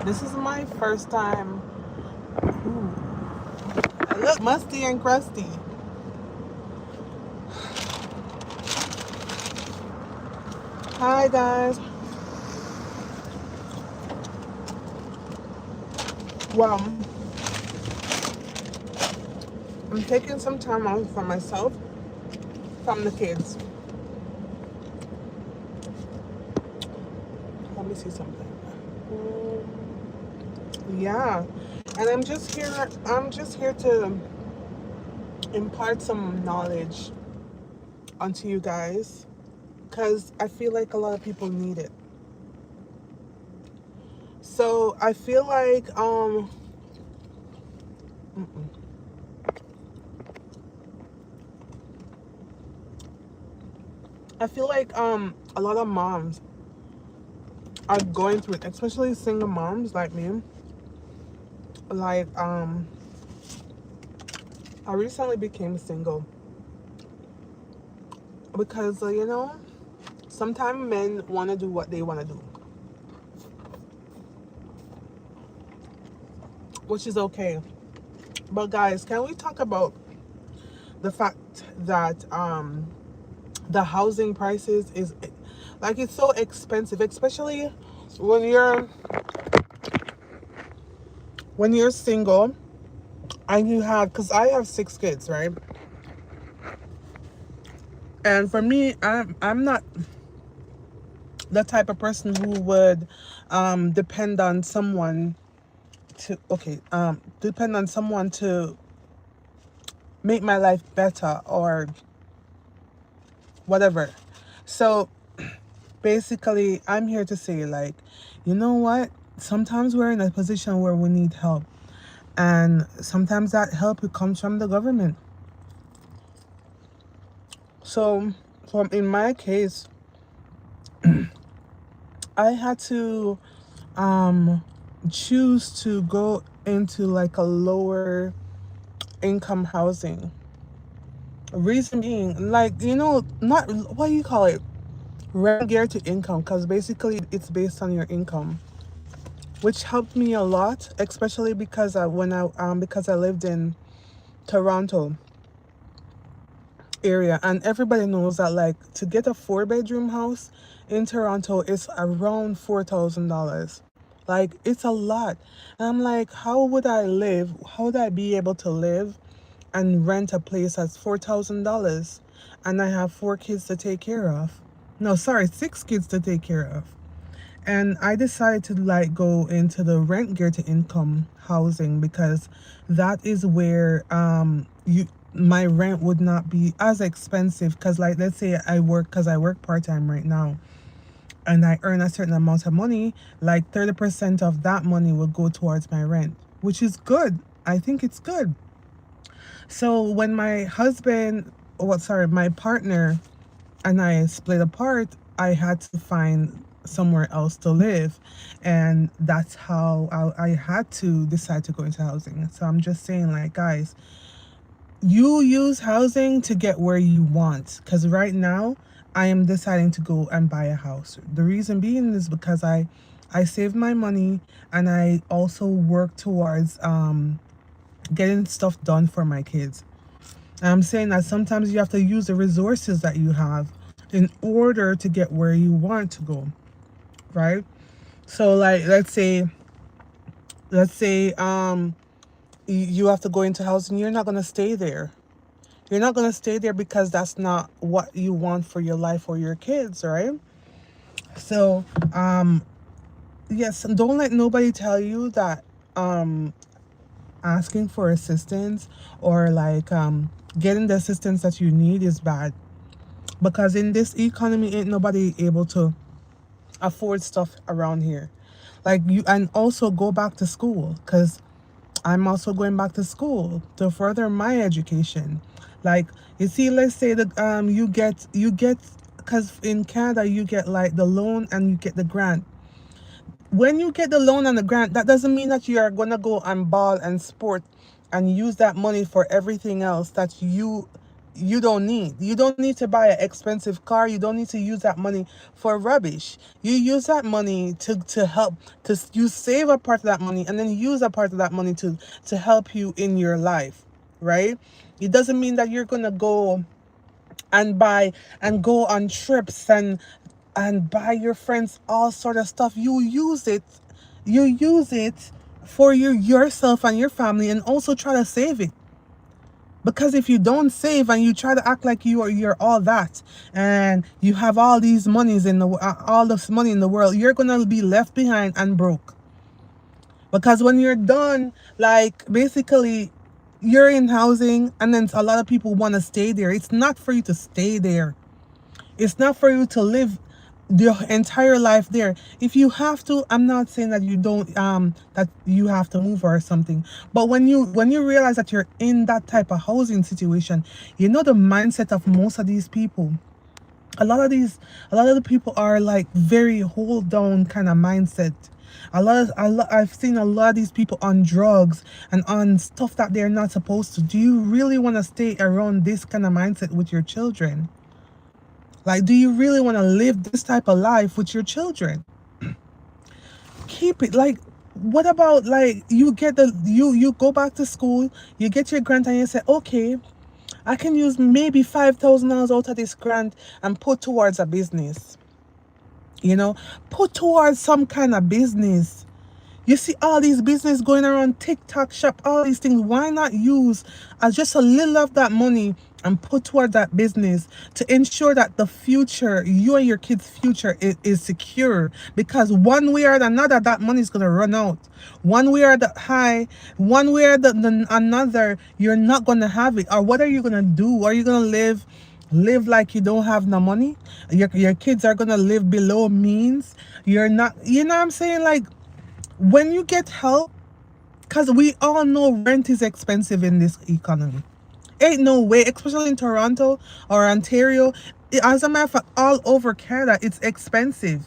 This is my first time. Ooh, I look musty and crusty. Hi guys. Well, I'm taking some time out for myself from the kids. Let me see something. Yeah, and I'm just here to impart some knowledge onto you guys because I feel like a lot of people need it. So I feel like a lot of moms are going through it, especially single moms like me. Like I recently became single because sometimes men want to do what they want to do, which is okay. But guys, can we talk about the fact that the housing prices is like it's so expensive, especially when you're single and you have, because I have 6 kids, right? And for me, I'm not the type of person who would depend on someone to make my life better or whatever. So basically, I'm here to say, like, you know what? Sometimes we're in a position where we need help, and sometimes that help it comes from the government. So, from in my case, I had to um choose to go into like a lower income housing. Reason being, like, not what do you call it, rent geared to income, because basically it's based on your income, which helped me a lot, especially because I lived in Toronto area, and everybody knows that, like, to get a 4 bedroom house in Toronto is around $4,000. Like, it's a lot. And I'm like, how would I live? How would I be able to live and rent a place that's $4,000? And I have 4 kids to take care of. No, sorry, 6 kids to take care of. And I decided to like go into the rent gear to income housing because that is where you my rent would not be as expensive, because, like, let's say I work part-time right now and I earn a certain amount of money, like 30% of that money will go towards my rent, which is good. I think it's good. So when my partner and I split apart, I had to find somewhere else to live. And that's how I had to decide to go into housing. So I'm just saying, like, guys, you use housing to get where you want. Because right now, I am deciding to go and buy a house. The reason being is because I save my money and I also work towards getting stuff done for my kids. I'm saying that sometimes you have to use the resources that you have in order to get where you want to go, right? So, like, let's say you have to go into housing. You're not going to stay there. You're not going to stay there because that's not what you want for your life or your kids, right? So, yes, and don't let nobody tell you that um asking for assistance or like getting the assistance that you need is bad, because in this economy ain't nobody able to afford stuff around here. Like, you, and also go back to school, because I'm also going back to school to further my education. Like, you see, let's say that you get because in Canada you get like the loan and you get the grant. When you get the loan and the grant, that doesn't mean that you are gonna go and ball and sport and use that money for everything else that you you don't need. You don't need to buy an expensive car. You don't need to use that money for rubbish. You use that money to help, you save a part of that money and then use a part of that money to help you in your life, right? It doesn't mean that you're gonna go and buy and go on trips and buy your friends all sort of stuff. You use it for yourself and your family, and also try to save it. Because if you don't save and you try to act like you're all that, and you have all these monies in the all this money in the world, you're gonna be left behind and broke. Because when you're done, like, basically, you're in housing, and then a lot of people want to stay there. It's not for you to stay there. It's not for you to live your entire life there. If you have to, I'm not saying that you don't that you have to move or something. But when you realize that you're in that type of housing situation, you know the mindset of most of these people. A lot of the people are like very hold down kind of mindset. I've seen a lot of these people on drugs and on stuff that they're not supposed to. Do you really want to stay around this kind of mindset with your children? Like, do you really want to live this type of life with your children? Keep it. Like, what about, like, you go back to school, you get your grant, and you say, okay, I can use maybe $5,000 out of this grant and put towards a business. Put towards some kind of business. You see all these business going around, TikTok shop, all these things. Why not use just a little of that money and put toward that business to ensure that the future, you and your kids' future, is secure? Because one way or another, that money is going to run out. One way or another, you're not going to have it. Or what are you going to do? Are you going to live like you don't have no money? Your kids are going to live below means. You're not, you know what I'm saying? Like, when you get help, because we all know rent is expensive in this economy. Ain't no way, especially in Toronto or Ontario. As a matter of fact, all over Canada, it's expensive.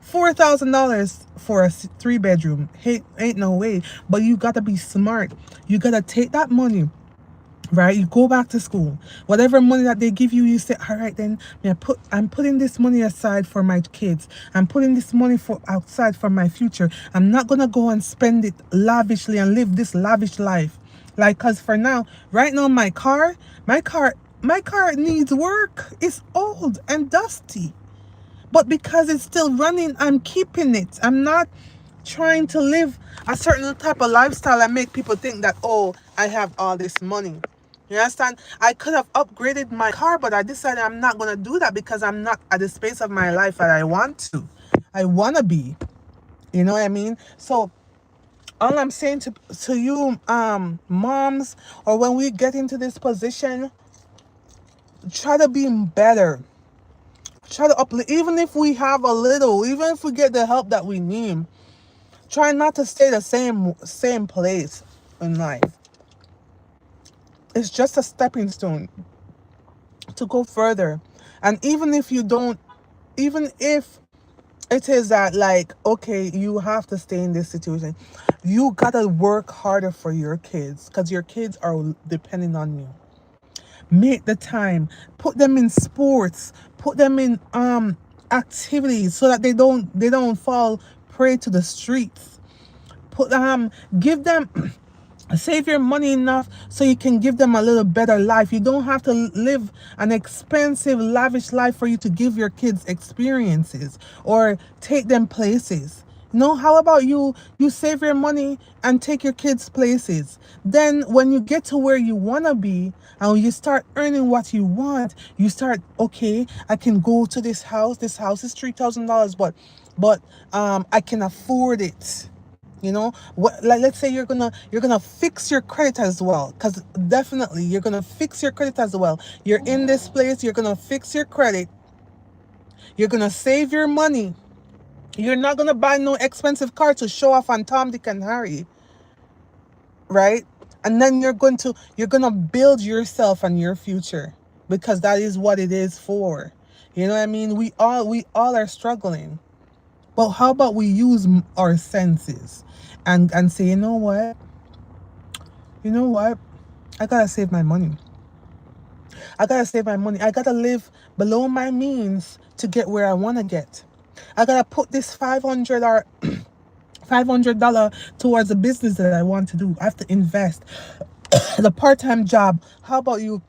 $4,000 for a 3-bedroom. Hey, ain't no way. But you gotta be smart. You gotta take that money, right? You go back to school. Whatever money that they give you, you say, all right, then I'm putting this money aside for my kids. I'm putting this money outside for my future. I'm not gonna go and spend it lavishly and live this lavish life. Like, cause for now, right now, my car needs work. It's old and dusty. But because it's still running, I'm keeping it. I'm not trying to live a certain type of lifestyle and make people think that, oh, I have all this money. You understand? I could have upgraded my car, but I decided I'm not going to do that because I'm not at the space of my life that I want to. I want to be. You know what I mean? So all I'm saying to you, moms, or when we get into this position, try to be better. Try to uplift, even if we have a little, even if we get the help that we need. Try not to stay the same place in life. It's just a stepping stone to go further. And even if it is that, like, okay, you have to stay in this situation, you gotta work harder for your kids, because your kids are depending on you. Make the time, put them in sports, put them in activities so that they don't fall prey to the streets. Give them save your money enough so you can give them a little better life. You don't have to live an expensive, lavish life for you to give your kids experiences or take them places. No, how about you save your money and take your kids places? Then when you get to where you want to be and you start earning what you want, you start, okay, I can go to this house. This house is $3,000, but I can afford it. Like, let's say you're gonna fix your credit as well, because definitely you're gonna fix your credit as well. You're in this place, you're gonna fix your credit, you're gonna save your money. You're not gonna buy no expensive car to show off on Tom, Dick, and Harry, right? And then you're gonna build yourself and your future, because that is what it is for. You know what I mean? We all are struggling. But how about we use our senses and say, you know what? I gotta save my money. I gotta save my money. I gotta live below my means to get where I wanna get. I gotta put this 500 or $500 towards a business that I want to do. I have to invest. The part-time job. How about you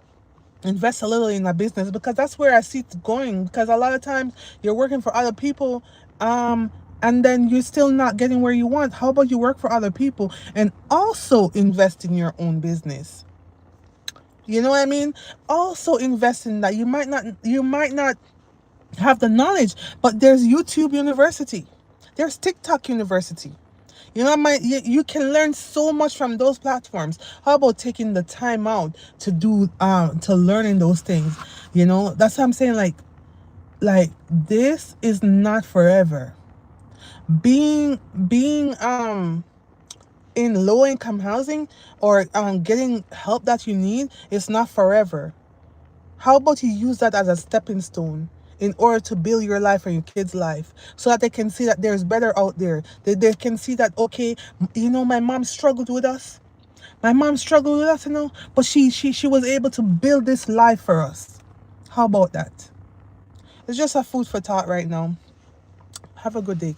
invest a little in a business? Because that's where I see it going. Because a lot of times you're working for other people, and then you're still not getting where you want. How about you work for other people and also invest in your own business? You know what I mean? Also invest in that. You might not have the knowledge, but there's YouTube University. There's TikTok University. You can learn so much from those platforms. How about taking the time out to do to learning those things? That's what I'm saying. Like this is not forever. Being in low income housing or getting help that you need is not forever. How about you use that as a stepping stone in order to build your life and your kids' life so that they can see that there's better out there. They can see that, okay, my mom struggled with us. My mom struggled with us, but she was able to build this life for us. How about that? It's just a food for thought right now. Have a good day, guys.